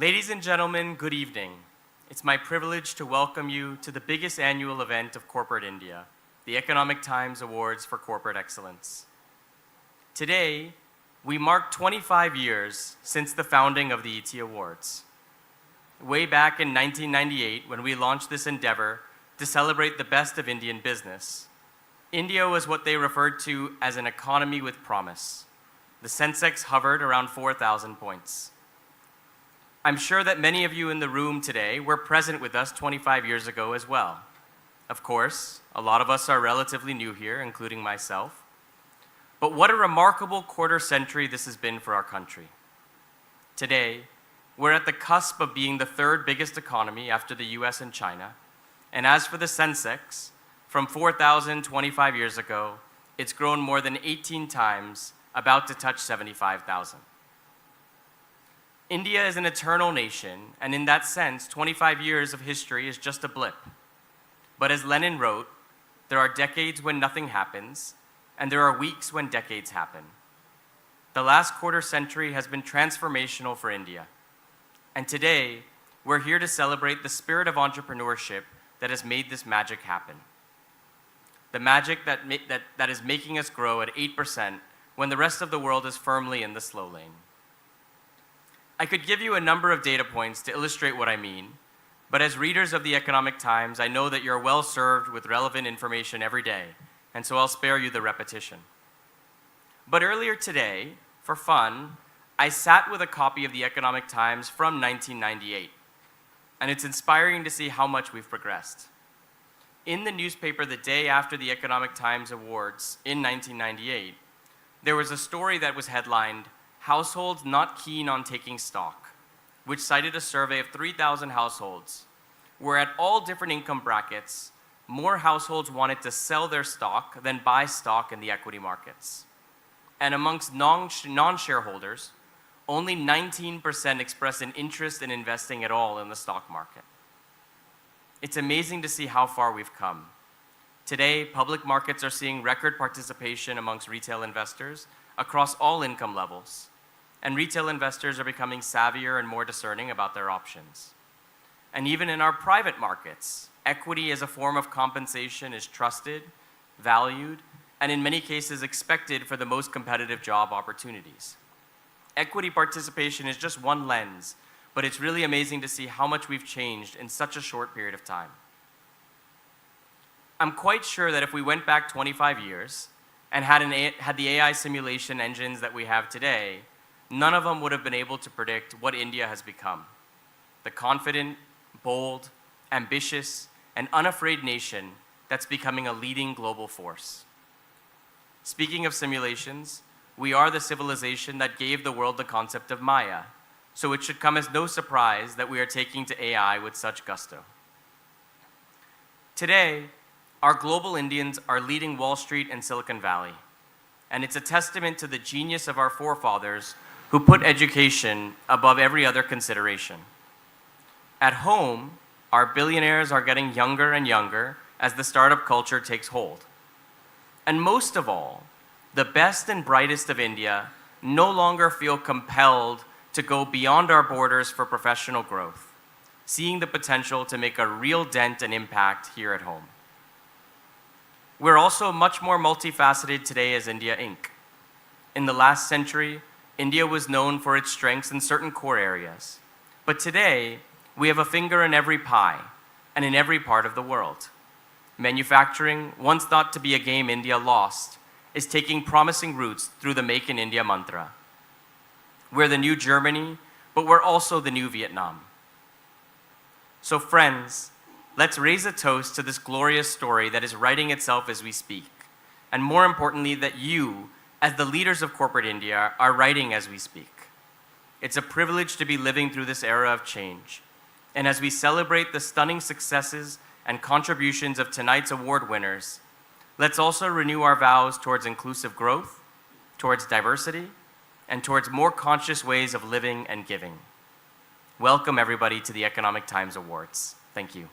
Ladies and gentlemen, good evening. It's my privilege to welcome you to the biggest annual event of corporate India, the Economic Times Awards for Corporate Excellence. Today, we mark 25 years since the founding of the ET Awards. Way back in 1998, when we launched this endeavor to celebrate the best of Indian business, India was what they referred to as an economy with promise. The Sensex hovered around 4,000 points. I'm sure that many of you in the room today were present with us 25 years ago as well. Of course, a lot of us are relatively new here, including myself. But what a remarkable quarter century this has been for our country. Today, we're at the cusp of being the third biggest economy after the US and China. And as for the Sensex, from 4,000 25 years ago, it's grown more than 18 times, about to touch 75,000. India is an eternal nation, and in that sense, 25 years of history is just a blip. But as Lenin wrote, there are decades when nothing happens, and there are weeks when decades happen. The last quarter century has been transformational for India. And today, we're here to celebrate the spirit of entrepreneurship that has made this magic happen. The magic that is making us grow at 8% when the rest of the world is firmly in the slow lane. I could give you a number of data points to illustrate what I mean, but as readers of the Economic Times, I know that you're well served with relevant information every day, and so I'll spare you the repetition. But earlier today, for fun, I sat with a copy of the Economic Times from 1998, and it's inspiring to see how much we've progressed. In the newspaper the day after the Economic Times Awards in 1998, there was a story that was headlined, "Households Not Keen on Taking Stock," which cited a survey of 3,000 households, where at all different income brackets, more households wanted to sell their stock than buy stock in the equity markets. And amongst non-shareholders, only 19% expressed an interest in investing at all in the stock market. It's amazing to see how far we've come. Today, public markets are seeing record participation amongst retail investors across all income levels. And retail investors are becoming savvier and more discerning about their options. And even in our private markets, equity as a form of compensation is trusted, valued, and in many cases expected for the most competitive job opportunities. Equity participation is just one lens, but it's really amazing to see how much we've changed in such a short period of time. I'm quite sure that if we went back 25 years and had the AI simulation engines that we have today, none of them would have been able to predict what India has become. The confident, bold, ambitious, and unafraid nation that's becoming a leading global force. Speaking of simulations, we are the civilization that gave the world the concept of Maya, so it should come as no surprise that we are taking to AI with such gusto. Today, our global Indians are leading Wall Street and Silicon Valley, and it's a testament to the genius of our forefathers who put education above every other consideration. At home, our billionaires are getting younger and younger as the startup culture takes hold. And most of all, the best and brightest of India no longer feel compelled to go beyond our borders for professional growth, seeing the potential to make a real dent and impact here at home. We're also much more multifaceted today as India Inc. In the last century, India was known for its strengths in certain core areas. But today, we have a finger in every pie and in every part of the world. Manufacturing, once thought to be a game India lost, is taking promising roots through the Make in India mantra. We're the new Germany, but we're also the new Vietnam. So friends, let's raise a toast to this glorious story that is writing itself as we speak. And more importantly, that you, as the leaders of corporate India, are writing as we speak. It's a privilege to be living through this era of change. And as we celebrate the stunning successes and contributions of tonight's award winners, let's also renew our vows towards inclusive growth, towards diversity, and towards more conscious ways of living and giving. Welcome everybody to the Economic Times Awards. Thank you.